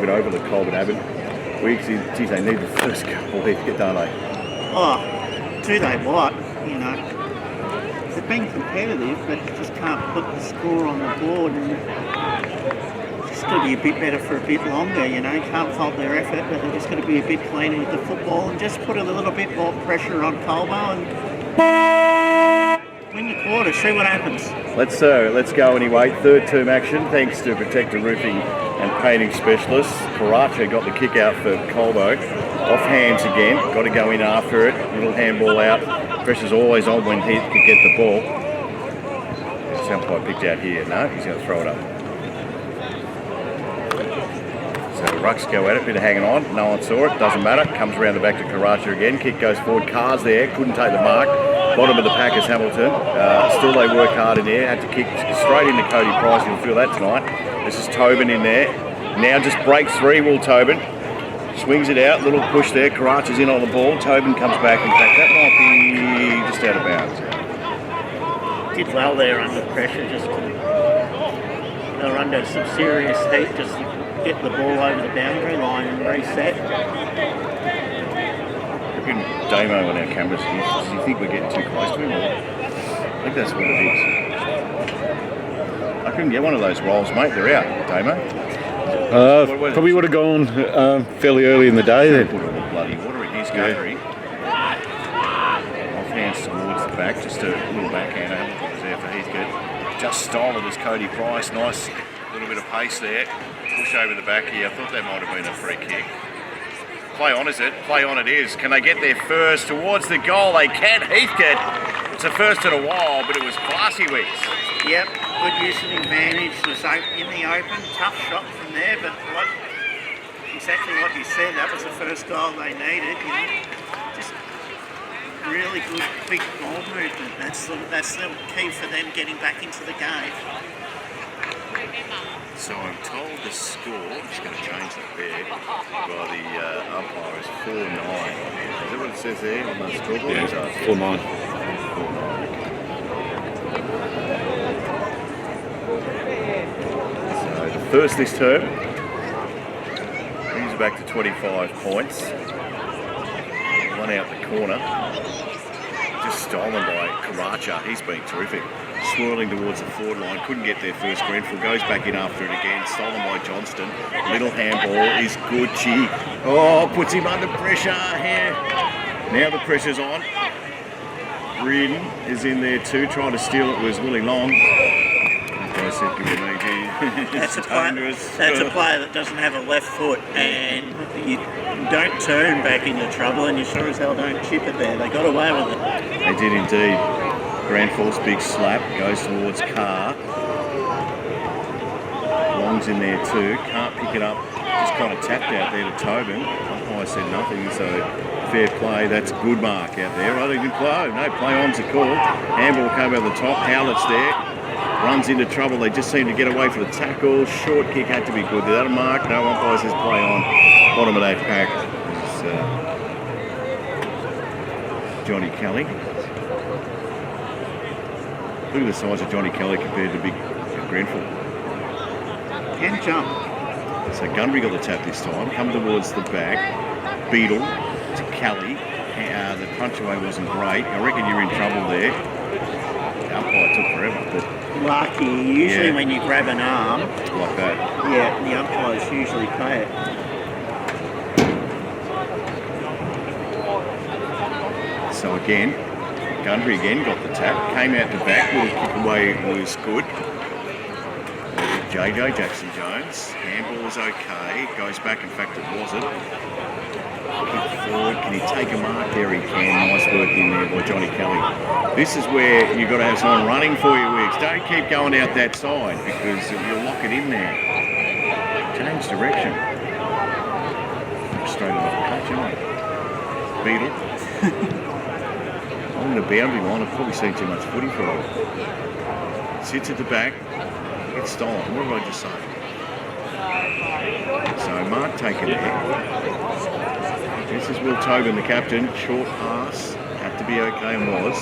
it over the Colbo Abbott. Geez, they need the first couple of weeks, don't they? Oh, do they what? You know, they've been competitive, but just can't put the score on the board. And it's got to be a bit better for a bit longer. You know, can't fault their effort, but they've just got to be a bit cleaner with the football and just put a little bit more pressure on Colbo and win the quarter. See what happens. Let's go anyway. Third term action, thanks to Protector Roofing and Painting Specialists. Karacha got the kick out for Colbo. Off hands again, got to go in after it. Little handball out. Pressure's always on when he can get the ball. This umpire picked out here. No, he's going to throw it up. So the Rucks go at it, bit of hanging on. No one saw it, doesn't matter. Comes around the back to Karacha again. Kick goes forward. Cars there, couldn't take the mark. Bottom of the pack is Hamilton. Still they work hard in there. Had to kick straight into Cody Price. You'll feel that tonight. This is Tobin in there. Now just breaks free, Will Tobin. Swings it out, little push there. Karacha's in on the ball. Tobin comes back. In fact, that might be just out of bounds. Did well there under pressure. Just they were under some serious heat. Just get the ball over the boundary line and reset. Damo on our cameras, do you think we're getting too close to him? Or? I think that's what it is. I couldn't get one of those rolls, mate. They're out, Damo. Probably would have gone fairly early in the day then. Put all the bloody water in his gallery. Off hands towards the back, just a little backhand. Hamilton was there for Heathcote. Just stole it as Cody Price. Nice little bit of pace there. Push over the back here. I thought that might have been a free kick. Play on, is it? Play on it is. Can they get there first towards the goal? They can. Heathcote. It's the first in a while, but it was classy, Weeks. Yep, good use of advantage. Was in the open. Tough shot from there, but exactly what you said. That was the first goal they needed. You know, just really good big ball movement. That's the key for them getting back into the game. So I'm told the score, I'm just going to change that there, by the umpire is 4-9. Is that what it says there on the scoreboard? Yeah, 4-9. So the first this term, brings it back to 25 points. One out the corner. Just stolen by Karacha. He's been terrific. Swirling towards the forward line, couldn't get there first. Grenfell goes back in after it again, stolen by Johnston. Little handball is Gucci. Oh, puts him under pressure here. Now the pressure's on. Reardon is in there too, trying to steal it was Willie Long. That's a player that doesn't have a left foot, and you don't turn back into trouble, and you sure as hell don't chip it there. They got away with it. They did indeed. Grenfell's big slap goes towards Carr. Long's in there too. Can't pick it up. Just kind of tapped out there to Tobin. Umpire said nothing, so fair play. That's good mark out there. I think good play. No, play on's a call. Handball came over the top. Howlett's there. Runs into trouble. They just seem to get away for the tackle. Short kick had to be good. Did that a mark? No, umpire says play on. Bottom of that pack is Johnny Kelly. Look at the size of Johnny Kelly compared to big Grenfell. Can jump. So Gundry got the tap this time. Come towards the back. Beadle to Kelly. The punch away wasn't great. I reckon you're in trouble there. The umpire took forever, but lucky. Usually when you grab an arm like that. Yeah, the umpires usually pay it. So again, Gundry again got the tap, came out the back, little kick away was good. JJ Jackson-Jones, handball is okay, goes back, in fact it wasn't. Kick forward, can he take a mark? There he can, nice work in there by Johnny Kelly. This is where you've got to have someone running for you, Wicks. Don't keep going out that side because you'll lock it in there. Change direction. Straight off the catch, aren't we? Beadle. On the boundary line, I've probably seen too much footy for it. Sits at the back, gets stolen. What did I just say? So mark taken there. This is Will Tobin, the captain. Short pass, had to be okay and was.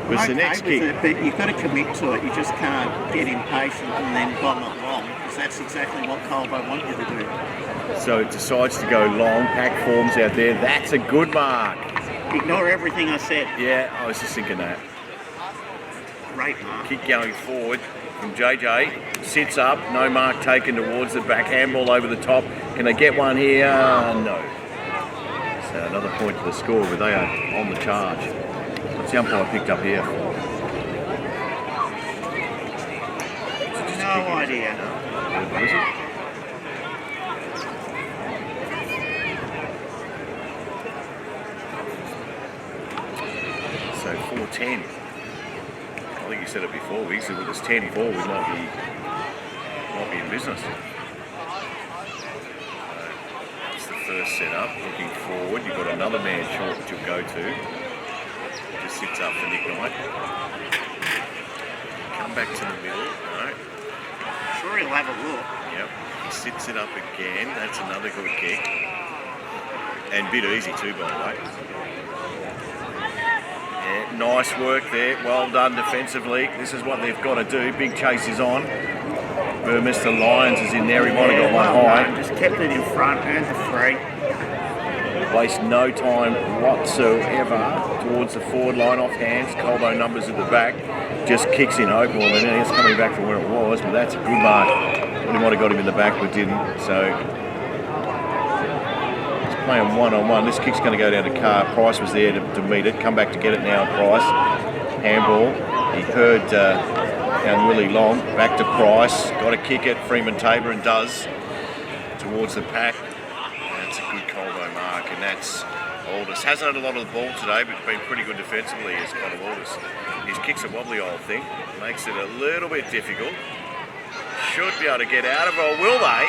But the next kick. But you've got to commit to it. You just can't get impatient and then bomb it long. Because because that's exactly what Colbo want you to do. So it decides to go long, pack forms out there. That's a good mark. Ignore everything I said. Yeah, I was just thinking that. Great mark. Kick going forward from JJ. Sits up, no mark taken towards the back. Handball over the top. Can they get one here? No. So another point to the score, but they are on the charge. What's the umpire picked up here? No idea. What is it? So 4-10. I think you said it before. We said with this 10-4, we might be in business. It's the first set up. Looking forward, you've got another man short that you'll go to. Just sits up for Nick Knight. Come back to the middle. No. Sure, he'll have a look. Yep. He sits it up again. That's another good kick. And a bit easy too, by the way. Yeah, nice work there. Well done defensively. This is what they've got to do. Big chase is on. Mr. Lyons is in there. He might have got one high. Just kept it in front, earned the free. Waste no time whatsoever towards the forward line off hands. Colbo numbers at the back. Just kicks in open. Well, then it's coming back from where it was, but that's a good mark. Well, he might have got him in the back, but didn't. So he's playing one-on-one. This kick's going to go down to Carr. Price was there to meet it. Come back to get it now, Price. Handball. He heard down Willie Long. Back to Price. Got to kick it. Freeman Tabor and does. Towards the pack. That's a good Colbo mark, and that's Aldous. Hasn't had a lot of the ball today, but been pretty good defensively as Connor Aldous. His kick's a wobbly old thing. Makes it a little bit difficult. Should be able to get out of it, or will they?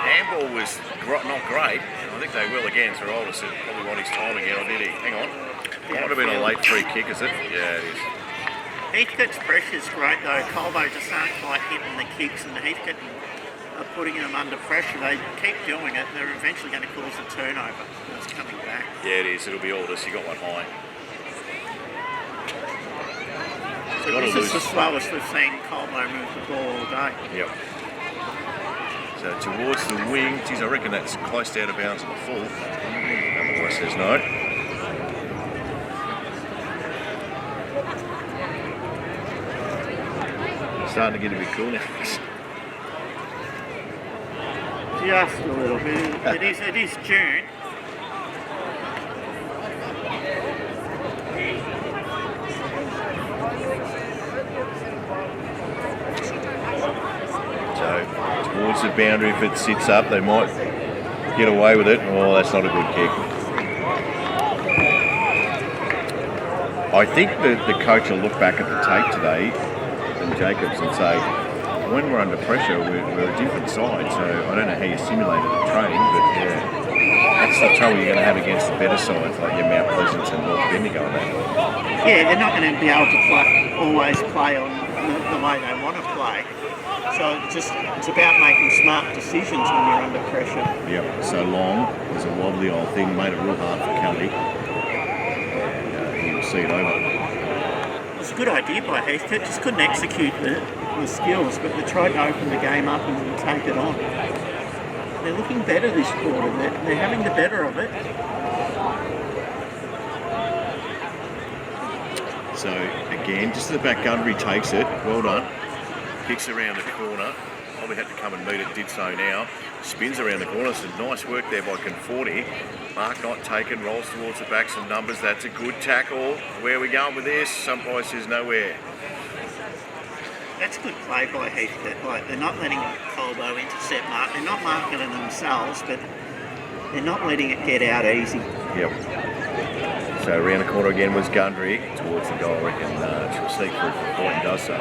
Handball was not great. I think they will again, so Aldous said probably want his time again, or did he? Hang on. Might have been a late free kick, is it? Yeah, it is. Heathcote's pressure's great though. Colbo just aren't quite hitting the kicks, and the Heathcote are putting them under pressure. They keep doing it. They're eventually going to cause a turnover. It's coming back. Yeah, it is. It'll be Aldous. He got one high. So this is the slowest we've seen Colbo move the ball all day. Yep. So towards the wing. Geez, I reckon that's close to out of bounds on the full. Otherwise says no. Starting to get a bit cool now. Just a little bit. It is June. So towards the boundary, if it sits up, they might get away with it. Oh, that's not a good kick. I think the coach will look back at the tape today, and Jacobs, and say, when we're under pressure, we're a different side. So I don't know how you simulate it in training, but yeah, that's the trouble you're going to have against the better sides like your Mount Pleasant and North Bendigo and that. Yeah, they're not going to be able to always play on the way they want to play. So it's about making smart decisions when you're under pressure. Yep. So Long was a wobbly old thing, made it real hard for Kelly. He'll see it over. It's a good idea by Heathcote. Just couldn't execute the skills, but they tried to open the game up and take it on. They're looking better this quarter. They're having the better of it. So again, just the back Gundry takes it. Well done. Kicks around the corner. Probably had to come and meet it. Did so now. Spins around the corner. Some nice work there by Conforti. Mark not taken. Rolls towards the back. Some numbers. That's a good tackle. Where are we going with this? Some place says nowhere. That's good play by Heathcote. Like, they're not letting Colbo intercept Mark. They're not marking it themselves, but they're not letting it get out easy. Yep. So around the corner again was Gundry towards the goal. I reckon she'll sneak through for the point and does so.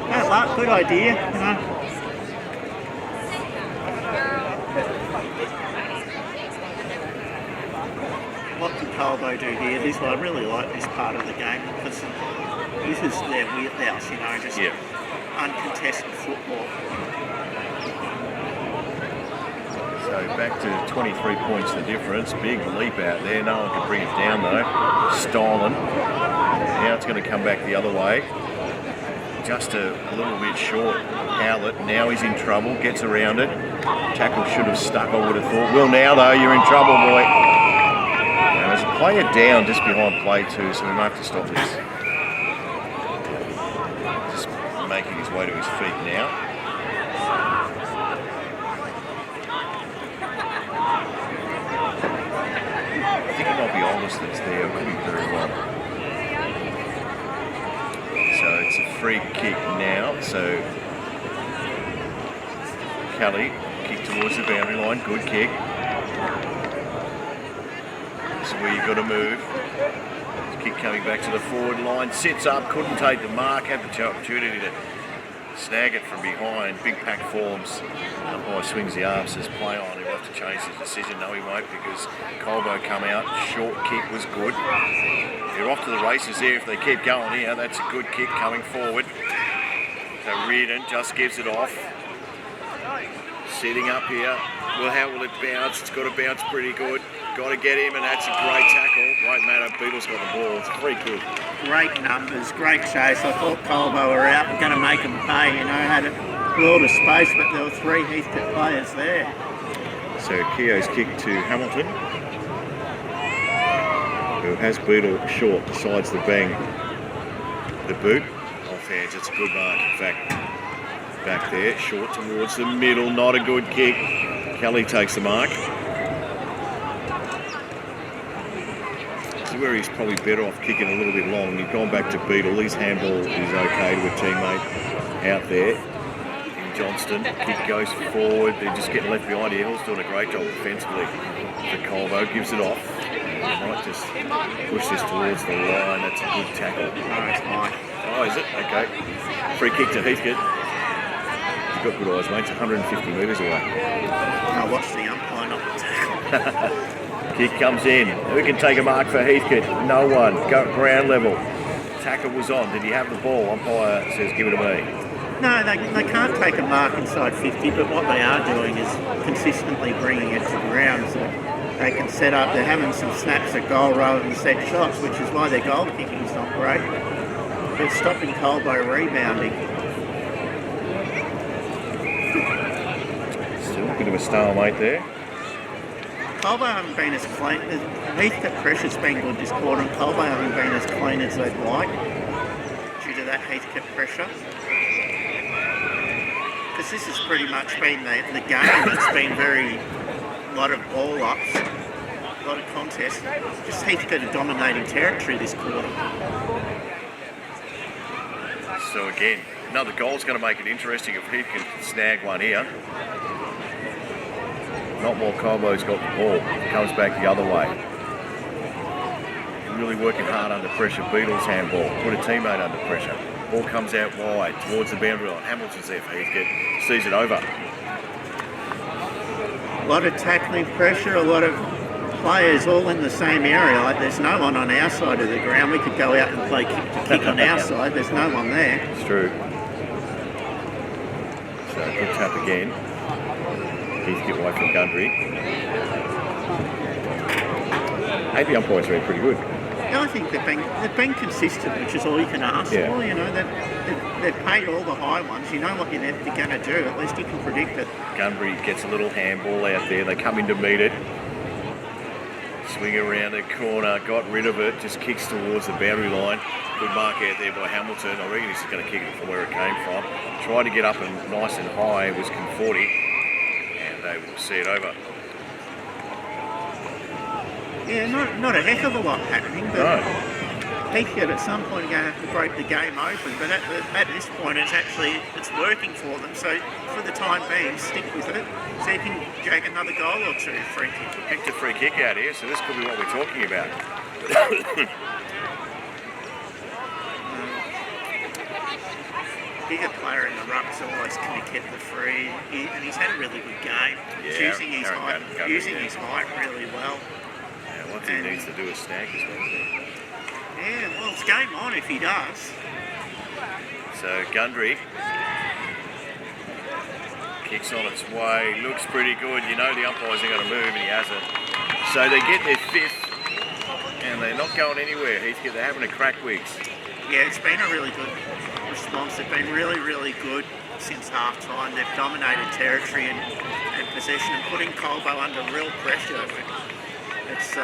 No, Mark, good idea, you know. What can Colbo do here? I really like this part of the game because this is their wheelhouse, you know, just uncontested football. So back to 23 points the difference. Big leap out there. No one can bring it down though. Stolen. Now it's going to come back the other way. just a little bit short. Howlett, now he's in trouble, gets around it. Tackle should have stuck, I would have thought. Well, now though, you're in trouble, boy. Now there's a player down just behind play 2, so we might have to stop this. Just making his way to his feet now. I think it might be Aldous that's there, it could be very well. So it's a free kick now, so Kelly, kick towards the boundary line, good kick. This is where you've got to move. Kick coming back to the forward line, sits up, couldn't take the mark, had the opportunity to snag it from behind. Big pack forms. Umpire swings the arm, says play on. He'll have to change his decision. No, he won't, because Colbo come out. Short kick was good. They're off to the races there if they keep going here. That's a good kick coming forward. So Reardon just gives it off. Sitting up here. Well, how will it bounce? It's got to bounce pretty good. Got to get him, and that's a great tackle. Great matter. Beatles got the ball. It's a free kick. Great numbers, great chase. I thought Colbo were out and going to make them pay. You know, had a world of space, but there were 3 Heathcote players there. So Keogh's kick to Hamilton, who has Beetle short besides the bang, the boot. Off hands, it's a good mark. In fact, back there, short towards the middle, not a good kick. Kelly takes the mark. This is where he's probably better off kicking a little bit long. He's gone back to Beetle. His handball is okay to a teammate out there. In Johnston, kick goes forward. They're just getting left behind here. Hill's doing a great job defensively. The Colbo gives it off. He might just push this towards the line. That's a good tackle. No, it's high. Oh, is it? Okay. Free kick to Heathcote. He's got good eyes, mate. It's 150 metres away. I watched the umpire not the tackle. Kick comes in. Who can take a mark for Heathcote? No one. Go ground level. Tackle was on. Did he have the ball? Umpire says give it to me. No, they can't take a mark inside 50, but what they are doing is consistently bringing it to ground so they can set up. They're having some snaps at goal rather than set shots, which is why their goal kicking is not great. They're stopping Colbo rebounding. Still a bit of a stalemate there. Colbo haven't been as clean. Heathcote pressure's been good this quarter, and Colbo haven't been as clean as they'd like due to that Heathcote pressure. Because this has pretty much been the game that's been a lot of ball ups, a lot of contests. Just Heathcote are dominating territory this quarter. So again, another goal's going to make it interesting if Heathcote can snag one here. Not while Colbo's got the ball. It comes back the other way. Really working hard under pressure. Beatles handball. Put a teammate under pressure. Ball comes out wide towards the boundary line. Hamilton's there for Heathcote. Sees it over. A lot of tackling pressure, a lot of players all in the same area. Like there's no one on our side of the ground. We could go out and play kick to kick on our side. There's no one there. It's true. So good tap again. Heathcote away from Gundry. The umpires are pretty good. Yeah, I think they've been consistent, which is all you can ask for. You know, they've paid all the high ones. You know what you're going to do. At least you can predict it. Gundry gets a little handball out there. They come in to meet it. Swing around the corner, got rid of it, just kicks towards the boundary line. Good mark out there by Hamilton. I reckon he's just going to kick it from where it came from. Tried to get up and nice and high. It was Conforti. And they will see it over. Yeah, not a heck of a lot happening, but No. Heathcote at some point are going to have to break the game open. But at this point, it's working for them. So for the time being, stick with it. So you can drag another goal or two. Free kick. Picked a free kick out here, so this could be what we're talking about. Bigger player in the ruck's always going to get the free, and he's had a really good game. Yeah, using his height really well. Yeah, what he needs to do is snag this one. Yeah, well, it's game on if he does. So Gundry kicks on its way, looks pretty good. You know the umpires are going to move, and he hasn't. So they get their fifth, and they're not going anywhere. They're having a crack wigs. Yeah, it's been a really response. They've been really, really good since half time. They've dominated territory and possession and putting Colbo under real pressure. It's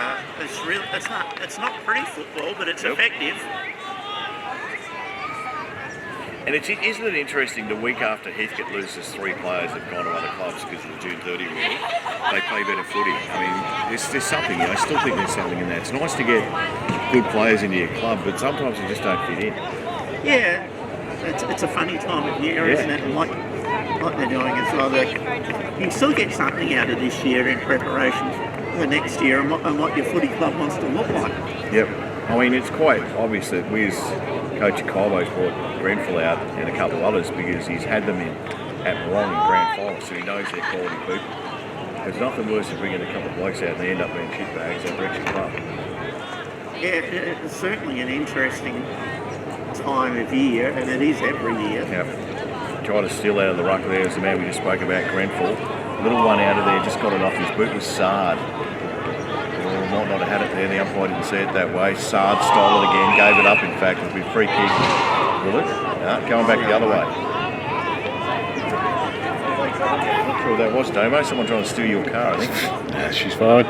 not pretty football, but it's effective. And isn't it interesting, the week after Heathcote loses 3 players that have gone to other clubs because of the June 30 rule, they play better footy. I mean, there's something, I still think there's something in that. It's nice to get good players into your club, but sometimes they just don't fit in. Yeah, it's a funny time of year, isn't it? And what they're doing is you can still get something out of this year in preparation for next year and what your footy club wants to look like. Yep. I mean, it's quite obvious that Wiz, Coach Colbo's brought Grenfell out and a couple of others because he's had them at Moong in grand final, so he knows they're quality people. There's nothing worse than bringing a couple of blokes out and they end up being shitbags that wrecks your club. Yeah, it's certainly an interesting time of year, and it is every year. Yep. Try to steal out of the ruck there is the man we just spoke about, Grenfell. Little one out of there, just got it off his boot, was Sard. Might not have had it there, the umpire didn't see it that way. Sard stole it again, gave it up in fact, it'll be a free kick. Will it? No, going back the other way. Not sure what that was, Damo. Someone trying to steal your car, I think. Nah, she's fine.